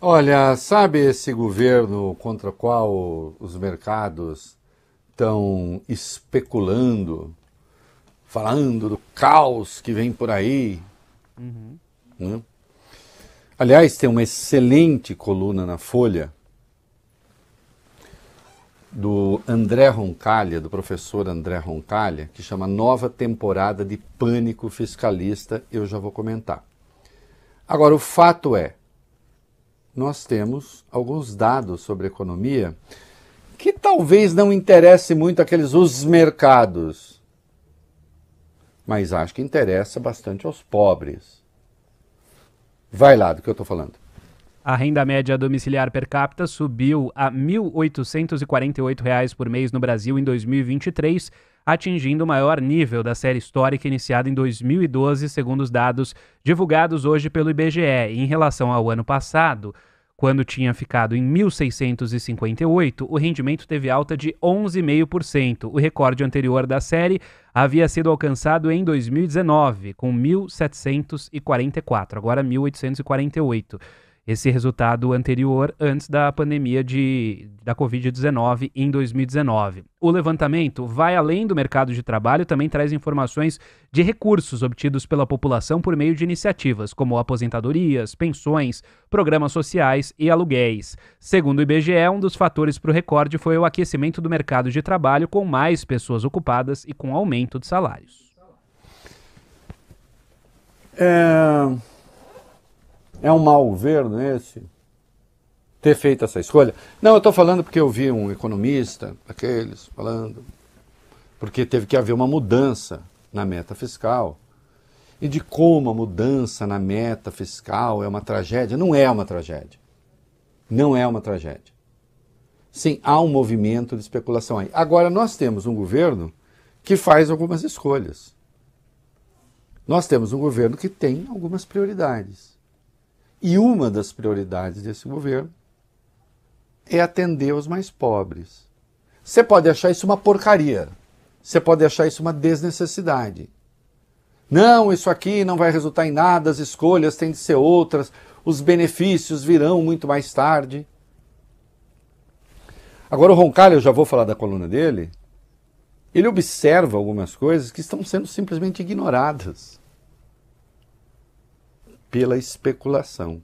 Olha, sabe esse governo contra o qual os mercados estão especulando, falando do caos que vem por aí, Uhum. né? Aliás, tem uma excelente coluna na Folha do André Roncalha, do professor André Roncalha, que chama Nova Temporada de Pânico Fiscalista. Eu já vou comentar. Agora, o fato é, nós temos alguns dados sobre economia que talvez não interesse muito aqueles os mercados, mas acho que interessa bastante aos pobres. Vai lá do que eu estou falando. A renda média domiciliar per capita subiu a R$ 1.848 por mês no Brasil em 2023, atingindo o maior nível da série histórica iniciada em 2012, segundo os dados divulgados hoje pelo IBGE. Em relação ao ano passado, quando tinha ficado em 1.658, o rendimento teve alta de 11,5%. O recorde anterior da série havia sido alcançado em 2019, com 1.744, agora 1.848. Esse resultado anterior antes da pandemia da Covid-19 em 2019. O levantamento vai além do mercado de trabalho, também traz informações de recursos obtidos pela população por meio de iniciativas, como aposentadorias, pensões, programas sociais e aluguéis. Segundo o IBGE, um dos fatores para o recorde foi o aquecimento do mercado de trabalho, com mais pessoas ocupadas e com aumento de salários. É um mau governo esse? Ter feito essa escolha? Não, eu estou falando porque eu vi um economista, aqueles, falando, porque teve que haver uma mudança na meta fiscal. E de como a mudança na meta fiscal é uma tragédia. Não é uma tragédia. Não é uma tragédia. Sim, há um movimento de especulação aí. Agora, nós temos um governo que faz algumas escolhas. Nós temos um governo que tem algumas prioridades. E uma das prioridades desse governo é atender os mais pobres. Você pode achar isso uma porcaria. Você pode achar isso uma desnecessidade. Não, isso aqui não vai resultar em nada, as escolhas têm de ser outras, os benefícios virão muito mais tarde. Agora o Roncalho, eu já vou falar da coluna dele, ele observa algumas coisas que estão sendo simplesmente ignoradas pela especulação.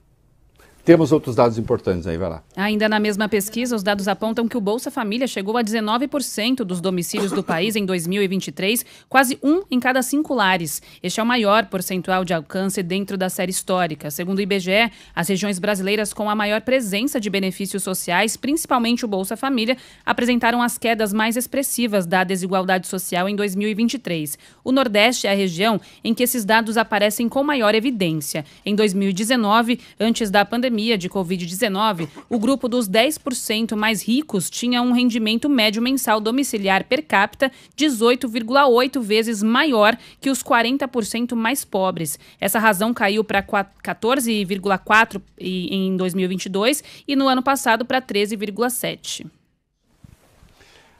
Temos outros dados importantes aí, vai lá. Ainda na mesma pesquisa, os dados apontam que o Bolsa Família chegou a 19% dos domicílios do país em 2023, quase 1 em cada 5 lares. Este é o maior percentual de alcance dentro da série histórica. Segundo o IBGE, as regiões brasileiras com a maior presença de benefícios sociais, principalmente o Bolsa Família, apresentaram as quedas mais expressivas da desigualdade social em 2023. O Nordeste é a região em que esses dados aparecem com maior evidência. Em 2019, antes da pandemia de Covid-19, o grupo dos 10% mais ricos tinha um rendimento médio mensal domiciliar per capita 18,8 vezes maior que os 40% mais pobres. Essa razão caiu para 14,4 em 2022 e no ano passado para 13,7.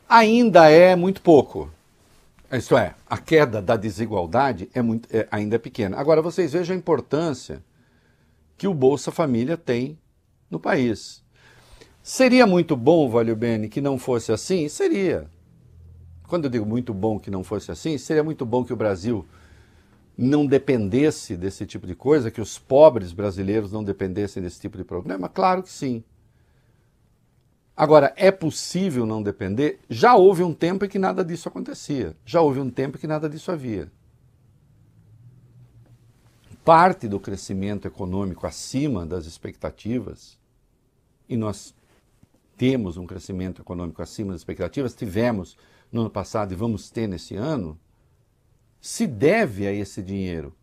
Ainda é muito pouco. Isto é, a queda da desigualdade ainda é pequena. Agora, vocês vejam a importância que o Bolsa Família tem no país. Seria muito bom, Valio Bene, que não fosse assim? Seria. Quando eu digo muito bom que não fosse assim, seria muito bom que o Brasil não dependesse desse tipo de coisa, que os pobres brasileiros não dependessem desse tipo de problema? Claro que sim. Agora, é possível não depender? Já houve um tempo em que nada disso acontecia. Já houve um tempo em que nada disso havia. Parte do crescimento econômico acima das expectativas, e nós temos um crescimento econômico acima das expectativas, tivemos no ano passado e vamos ter nesse ano, se deve a esse dinheiro.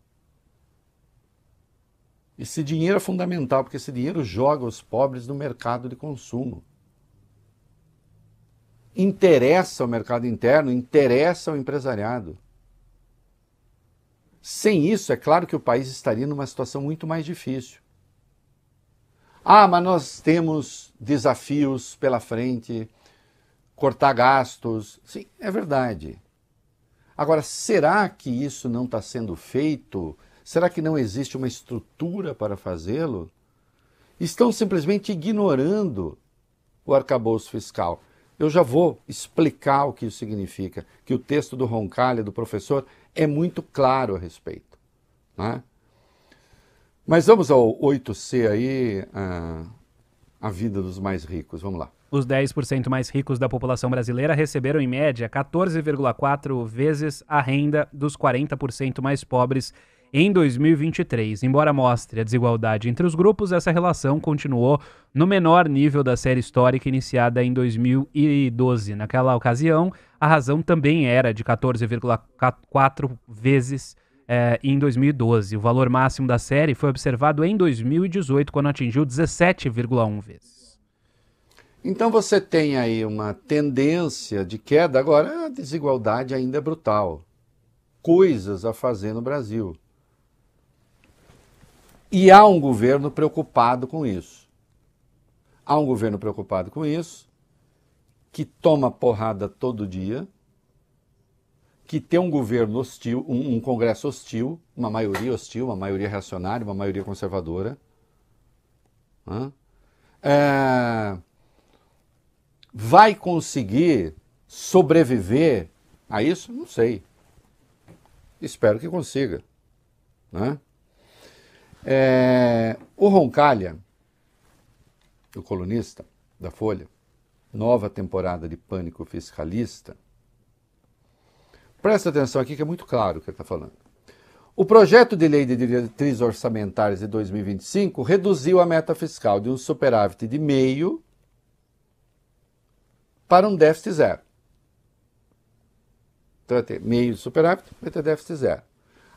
Esse dinheiro é fundamental, porque esse dinheiro joga os pobres no mercado de consumo. Interessa ao mercado interno, interessa ao empresariado. Sem isso, é claro que o país estaria numa situação muito mais difícil. Ah, mas nós temos desafios pela frente, cortar gastos. Sim, é verdade. Agora, será que isso não está sendo feito? Será que não existe uma estrutura para fazê-lo? estão simplesmente ignorando o arcabouço fiscal. Eu já vou explicar o que isso significa, que o texto do Roncalha, do professor, é muito claro a respeito, né? Mas vamos ao 8C aí, a vida dos mais ricos, vamos lá. Os 10% mais ricos da população brasileira receberam, em média, 14,4 vezes a renda dos 40% mais pobres em 2023. Embora mostre a desigualdade entre os grupos, essa relação continuou no menor nível da série histórica iniciada em 2012. Naquela ocasião, a razão também era de 14,4 vezes em 2012. O valor máximo da série foi observado em 2018, quando atingiu 17,1 vezes. Então você tem aí uma tendência de queda. Agora, a desigualdade ainda é brutal. Coisas a fazer no Brasil. E há um governo preocupado com isso. Há um governo preocupado com isso, que toma porrada todo dia, que tem um governo hostil, um Congresso hostil, uma maioria reacionária, uma maioria conservadora. Vai conseguir sobreviver a isso? Não sei. Espero que consiga, né? O Roncalha, o colunista da Folha, nova temporada de Pânico Fiscalista, presta atenção aqui que é muito claro o que ele está falando. O projeto de lei de diretrizes orçamentárias de 2025 reduziu a meta fiscal de um superávit de 0,5 para um déficit zero. Então vai ter meio de superávit, vai ter déficit zero.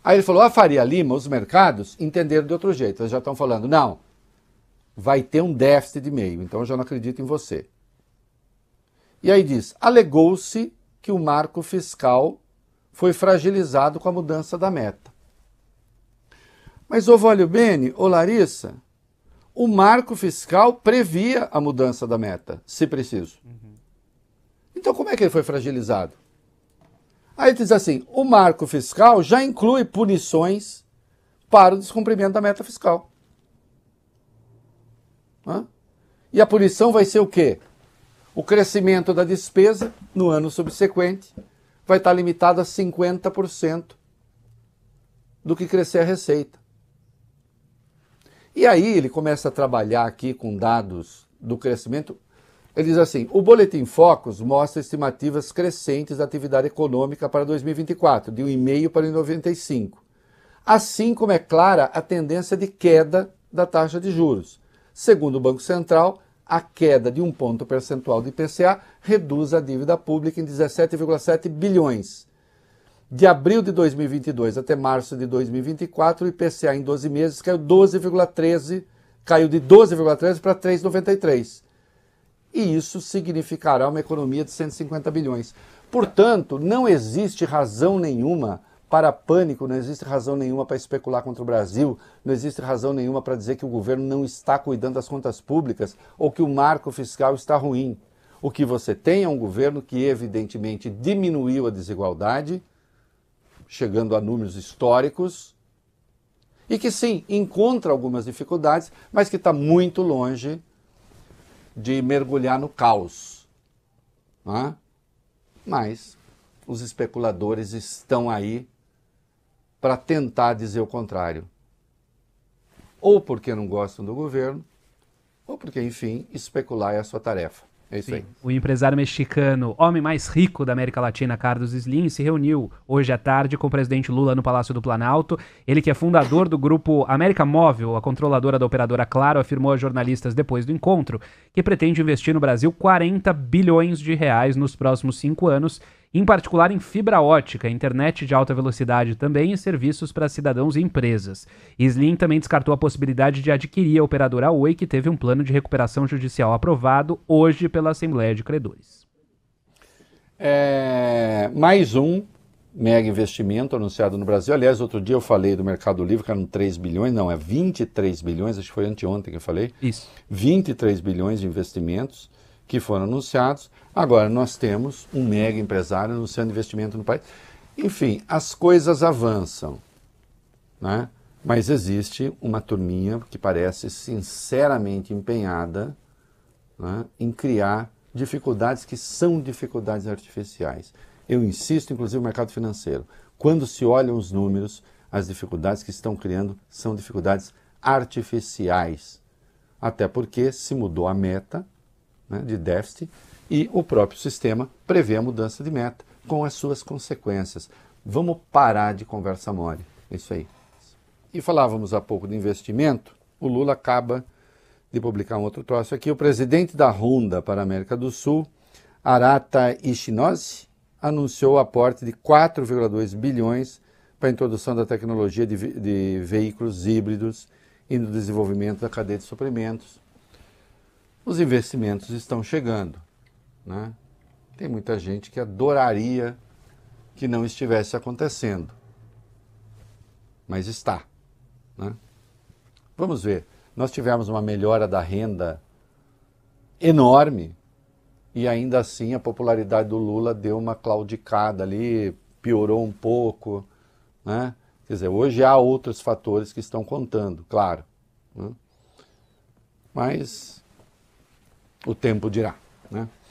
Aí ele falou, a Faria Lima, os mercados entenderam de outro jeito. Eles já estão falando, não, vai ter um déficit de 0,5, então eu já não acredito em você. E aí diz, alegou-se que o marco fiscal foi fragilizado com a mudança da meta. Mas, ô Vólio Bene, ô Larissa, o marco fiscal previa a mudança da meta, se preciso. Então como é que ele foi fragilizado? Aí diz assim, o marco fiscal já inclui punições para o descumprimento da meta fiscal. E a punição vai ser o quê? O crescimento da despesa no ano subsequente vai estar limitado a 50% do que crescer a receita. E aí ele começa a trabalhar aqui com dados do crescimento. Ele diz assim, o Boletim Focus mostra estimativas crescentes da atividade econômica para 2024, de 1,5 para 1,95. Assim como é clara a tendência de queda da taxa de juros. Segundo o Banco Central, a queda de 1 ponto percentual do IPCA reduz a dívida pública em 17,7 bilhões. De abril de 2022 até março de 2024, o IPCA em 12 meses caiu de 12,13 para 3,93. E isso significará uma economia de 150 bilhões. Portanto, não existe razão nenhuma para pânico, não existe razão nenhuma para especular contra o Brasil, não existe razão nenhuma para dizer que o governo não está cuidando das contas públicas ou que o marco fiscal está ruim. O que você tem é um governo que evidentemente diminuiu a desigualdade, chegando a números históricos, e que sim, encontra algumas dificuldades, mas que está muito longe de mergulhar no caos. Mas os especuladores estão aí para tentar dizer o contrário. Ou porque não gostam do governo, ou porque, enfim, especular é a sua tarefa. É isso aí. O empresário mexicano, homem mais rico da América Latina, Carlos Slim, se reuniu hoje à tarde com o presidente Lula no Palácio do Planalto. Ele, que é fundador do grupo América Móvel, a controladora da operadora Claro, afirmou a jornalistas depois do encontro que pretende investir no Brasil 40 bilhões de reais nos próximos 5 anos, em particular em fibra ótica, internet de alta velocidade também e serviços para cidadãos e empresas. Slim também descartou a possibilidade de adquirir a operadora Oi, que teve um plano de recuperação judicial aprovado hoje pela Assembleia de Credores. Mais um mega investimento anunciado no Brasil. Aliás, outro dia eu falei do Mercado Livre, que eram 3 bilhões, não, é 23 bilhões, acho que foi anteontem que eu falei. Isso. 23 bilhões de investimentos que foram anunciados. Agora nós temos um mega empresário anunciando investimento no país. Enfim, as coisas avançam, né? Mas existe uma turminha que parece sinceramente empenhada, né, em criar dificuldades que são dificuldades artificiais. Eu insisto, inclusive, no mercado financeiro. Quando se olham os números, as dificuldades que estão criando são dificuldades artificiais. Até porque se mudou a meta, né, de déficit e o próprio sistema prevê a mudança de meta com as suas consequências. Vamos parar de conversa mole. É isso aí. E falávamos há pouco de investimento. O Lula acaba de publicar um outro troço aqui. O presidente da Honda para a América do Sul, Arata Ishinoze, anunciou o aporte de 4,2 bilhões para a introdução da tecnologia de veículos híbridos e no desenvolvimento da cadeia de suprimentos. Os investimentos estão chegando, né? Tem muita gente que adoraria que não estivesse acontecendo, mas está, né? Vamos ver. Nós tivemos uma melhora da renda enorme e ainda assim a popularidade do Lula deu uma claudicada ali, piorou um pouco, né? Quer dizer, hoje há outros fatores que estão contando, claro, né? Mas o tempo dirá, né?